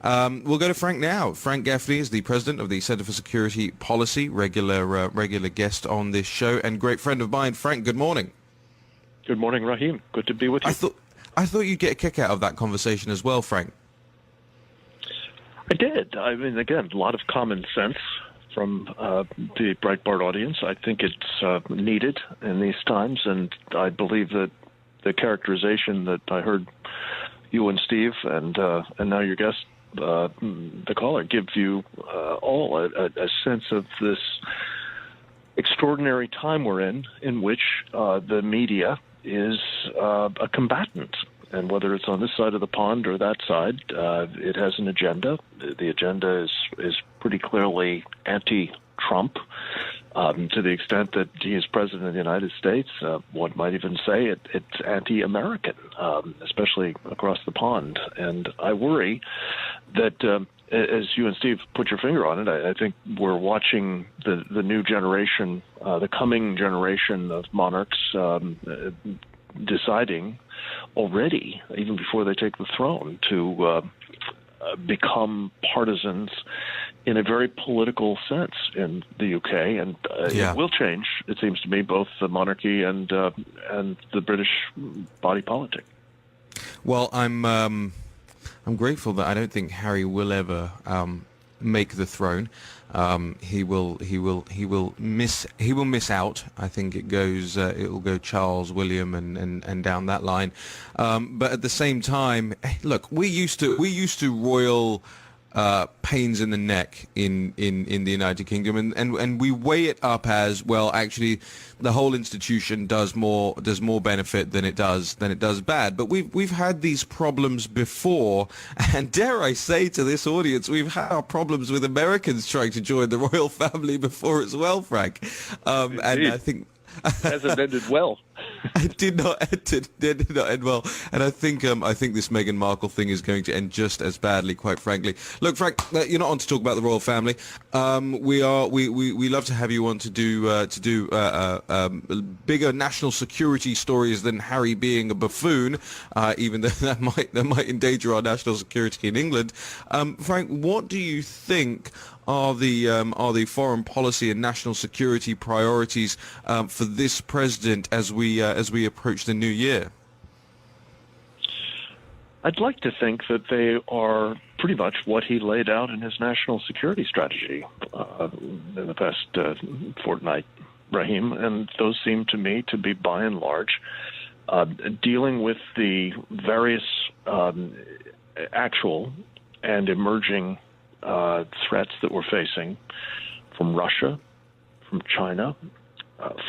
We'll go to Frank now. Frank Gaffney is the president of the Center for Security Policy, regular guest on this show, and great friend of mine. Frank, good morning. Good morning, Raheem. Good to be with you. I thought you'd get a kick out of that conversation as well, Frank. I did. I mean, again, a lot of common sense from the Breitbart audience. I think it's needed in these times, and I believe that the characterization that I heard you and Steve and now your guest, the caller, give you all a sense of this extraordinary time we're in which the media is a combatant. And whether it's on this side of the pond or that side, it has an agenda. The agenda is pretty clearly anti-Trump, to the extent that he is president of the United States. One might even say it's anti-American, especially across the pond. And I worry that, as you and Steve put your finger on it, I think we're watching the new generation, the coming generation of monarchs deciding already, even before they take the throne, to become partisans in a very political sense in the UK, and it will change, it seems to me, both the monarchy and the British body politic. Well, I'm grateful that I don't think Harry will ever make the throne. He will miss out. I think it will go Charles, William, and down that line. But at the same time, look, we used to royal pains in the neck in the United Kingdom, and we weigh it up as, well, actually the whole institution does more benefit than it does bad. But we've had these problems before, and dare I say to this audience, we've had our problems with Americans trying to join the royal family before as well, Frank. And I think hasn't ended well. It did not end well, and I think this Meghan Markle thing is going to end just as badly, quite frankly. Look, Frank, you're not on to talk about the royal family. We love to have you on to do bigger national security stories than Harry being a buffoon, even though that might endanger our national security in England. Frank, what do you think are the foreign policy and national security priorities for this president as we approach the new year? I'd like to think that they are pretty much what he laid out in his national security strategy in the past fortnight, Raheem, and those seem to me to be, by and large, dealing with the various actual and emerging threats that we're facing from Russia, from China,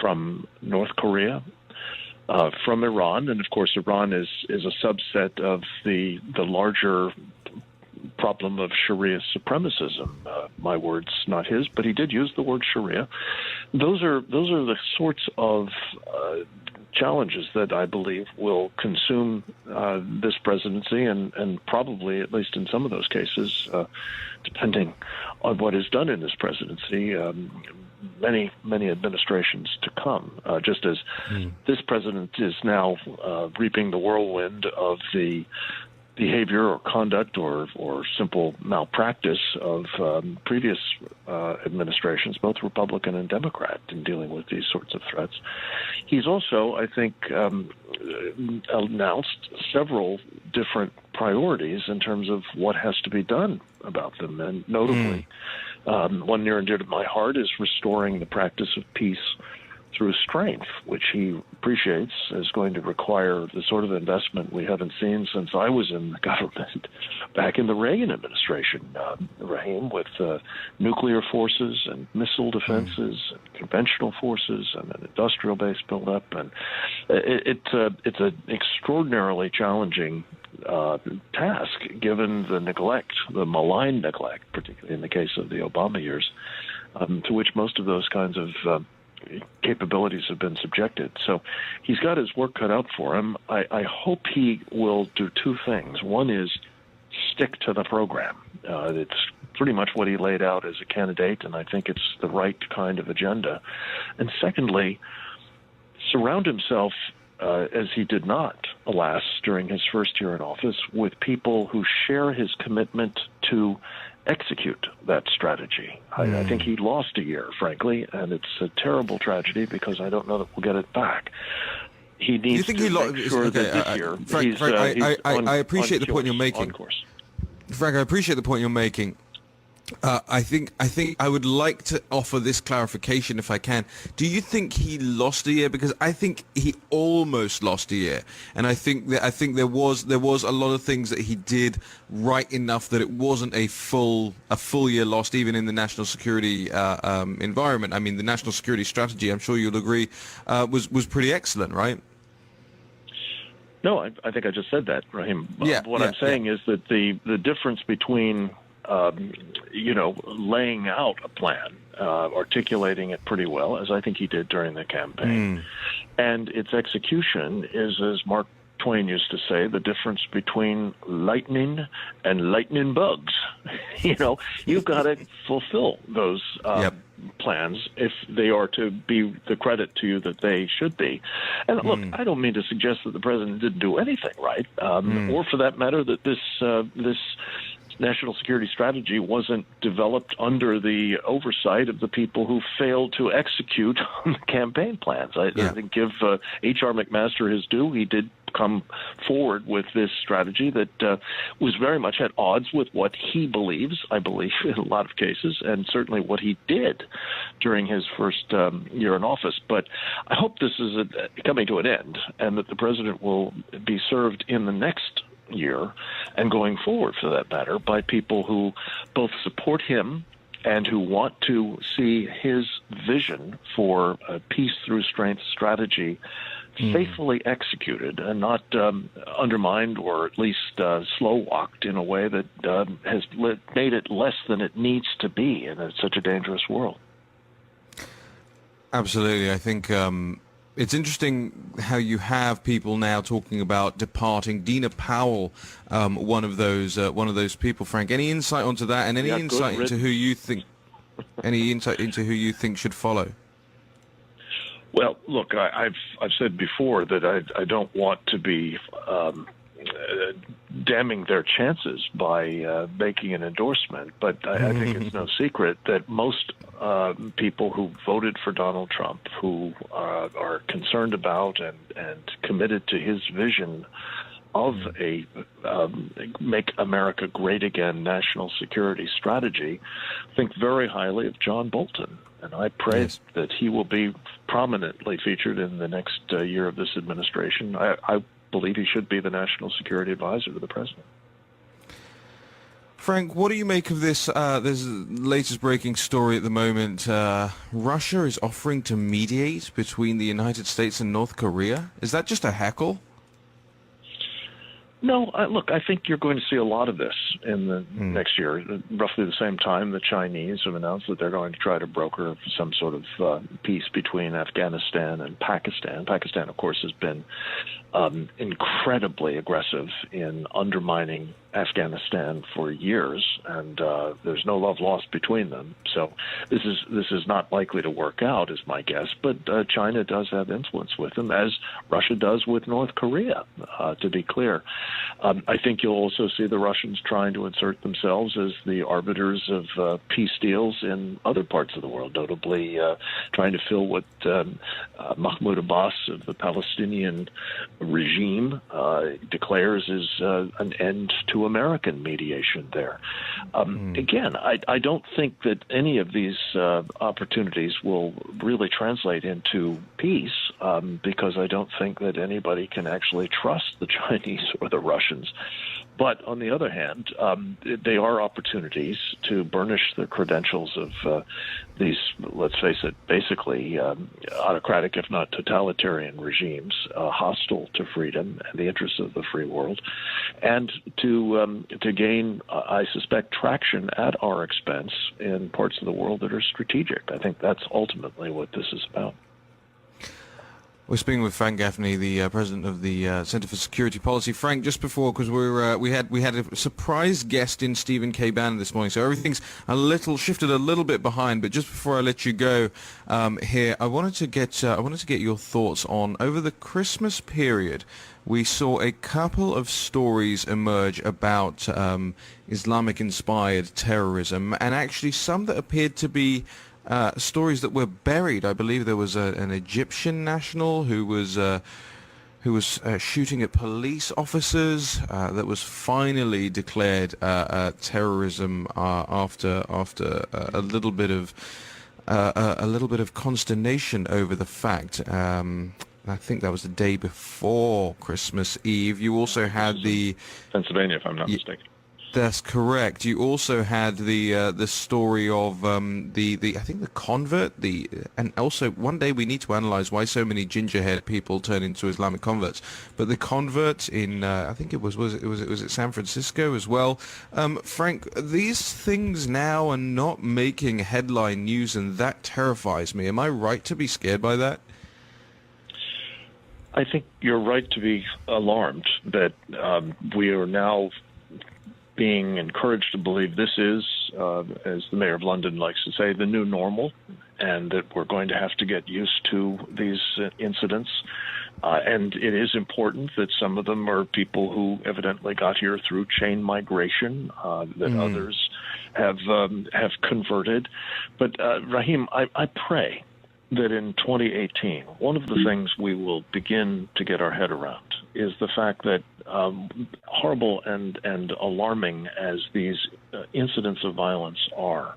from North Korea, from Iran, and of course Iran is a subset of the larger problem of Sharia supremacism. My words, not his, but he did use the word Sharia. Those are the sorts of challenges that I believe will consume this presidency, and probably, at least in some of those cases, depending on what is done in this presidency, many administrations to come, just as this president is now reaping the whirlwind of the behavior or conduct or simple malpractice of previous administrations, both Republican and Democrat, in dealing with these sorts of threats. He's also, I think, announced several different priorities in terms of what has to be done about them, and notably, one near and dear to my heart is restoring the practice of peace through strength, which he appreciates is going to require the sort of investment we haven't seen since I was in the government back in the Reagan administration, Raheem, with nuclear forces and missile defenses and conventional forces and an industrial base buildup. And it's an extraordinarily challenging task, given the neglect, the malign neglect, particularly in the case of the Obama years, to which most of those kinds of capabilities have been subjected. So he's got his work cut out for him. I hope he will do two things. One is stick to the program. It's pretty much what he laid out as a candidate, and I think it's the right kind of agenda. And secondly, surround himself as he did not, alas, during his first year in office, with people who share his commitment to execute that strategy. I think he lost a year, frankly, and it's a terrible tragedy because I don't know that we'll get it back. He needs to make sure that this year Frank, I appreciate the point you're making. Frank, I appreciate the point you're making. I think I would like to offer this clarification if I can. Do you think he lost a year? Because I think he almost lost a year, and I think there was a lot of things that he did right enough that it wasn't a full year lost, even in the national security environment. I mean, the national security strategy, I'm sure you'll agree, was pretty excellent, right? No, I think I just said that, Raheem. What I'm saying is that the difference between laying out a plan, articulating it pretty well, as I think he did during the campaign, and its execution is, as Mark Twain used to say, the difference between lightning and lightning bugs. You've got to fulfill those plans if they are to be the credit to you that they should be. And look, I don't mean to suggest that the president didn't do anything right, or for that matter, that this national security strategy wasn't developed under the oversight of the people who failed to execute on the campaign plans. I think give H.R. McMaster his due. He did come forward with this strategy that was very much at odds with what he believes, I believe, in a lot of cases, and certainly what he did during his first year in office. But I hope this is coming to an end, and that the president will be served in the next year and going forward, for that matter, by people who both support him and who want to see his vision for a peace through strength strategy faithfully executed and not undermined or at least slow-walked in a way that has made it less than it needs to be in such a dangerous world. Absolutely. I think it's interesting how you have people now talking about departing. Dina Powell, one of those people. Frank, any insight onto that, and any insight into who you think should follow? Well, look, I've said before that I don't want to be damning their chances by making an endorsement, but I think it's no secret that most people who voted for Donald Trump, who are concerned about and committed to his vision of a Make America Great Again national security strategy, think very highly of John Bolton. And I pray that he will be prominently featured in the next year of this administration. I believe he should be the national security advisor to the president. Frank, what do you make of this? There's the latest breaking story at the moment. Russia is offering to mediate between the United States and North Korea. Is that just a heckle? No, look, I think you're going to see a lot of this in the next year. Roughly the same time, the Chinese have announced that they're going to try to broker some sort of peace between Afghanistan and Pakistan. Pakistan, of course, has been incredibly aggressive in undermining Afghanistan for years, and there's no love lost between them. So this is not likely to work out, is my guess. But China does have influence with them, as Russia does with North Korea, to be clear. I think you'll also see the Russians trying to insert themselves as the arbiters of peace deals in other parts of the world, notably trying to fill what Mahmoud Abbas of the Palestinian regime declares is an end to American mediation there. Again, I don't think that any of these opportunities will really translate into peace, because I don't think that anybody can actually trust the Chinese or the Russians. But on the other hand, they are opportunities to burnish the credentials of these, let's face it, basically autocratic, if not totalitarian regimes, hostile to freedom and the interests of the free world, and to gain, I suspect, traction at our expense in parts of the world that are strategic. I think that's ultimately what this is about. We're speaking with Frank Gaffney, the president of the Center for Security Policy. Frank, just before, because we had a surprise guest in Stephen K. Bannon this morning, so everything's shifted a little bit behind. But just before I let you go here, I wanted to get your thoughts on, over the Christmas period, we saw a couple of stories emerge about Islamic-inspired terrorism, and actually some that appeared to be stories that were buried. I believe there was an Egyptian national who was shooting at police officers that was finally declared terrorism after a little bit of consternation over the fact. I think that was the day before Christmas Eve. You also had the Pennsylvania, if I'm not mistaken. That's correct. You also had the story of the I think the convert, and also one day we need to analyze why so many ginger-haired people turn into Islamic converts. But the convert in I think it was it San Francisco as well. Frank, these things now are not making headline news, and that terrifies me. Am I right to be scared by that? I think you're right to be alarmed that we are now being encouraged to believe this is, as the mayor of London likes to say, the new normal, and that we're going to have to get used to these incidents. And it is important that some of them are people who evidently got here through chain migration, that others have converted. But Raheem, I pray that in 2018, one of the things we will begin to get our head around is the fact that horrible and alarming as these incidents of violence are,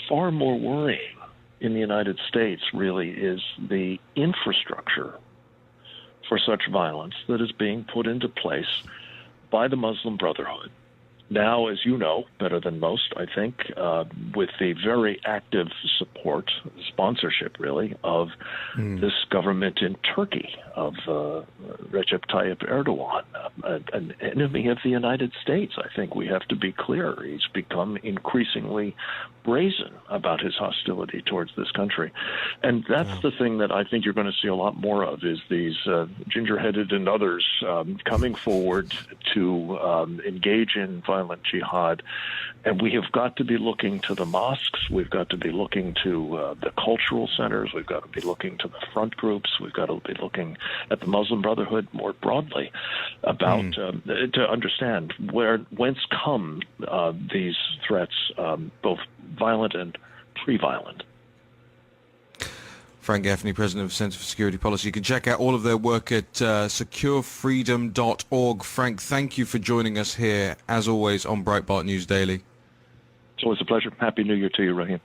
far more worrying in the United States really is the infrastructure for such violence that is being put into place by the Muslim Brotherhood. Now, as you know, better than most, I think, with the very active support, sponsorship, really, of this government in Turkey, of Recep Tayyip Erdogan, an enemy of the United States. I think we have to be clear. He's become increasingly brazen about his hostility towards this country. And that's the thing that I think you're going to see a lot more of, is these ginger-headed and others coming forward to engage in violent jihad. And we have got to be looking to the mosques. We've got to be looking to the cultural centers. We've got to be looking to the front groups. We've got to be looking at the Muslim Brotherhood more broadly about to understand whence come these threats, both violent and pre-violent. Frank Gaffney, president of Center for Security Policy. You can check out all of their work at securefreedom.org. Frank, thank you for joining us here, as always, on Breitbart News Daily. It's always a pleasure. Happy New Year to you, Raheem.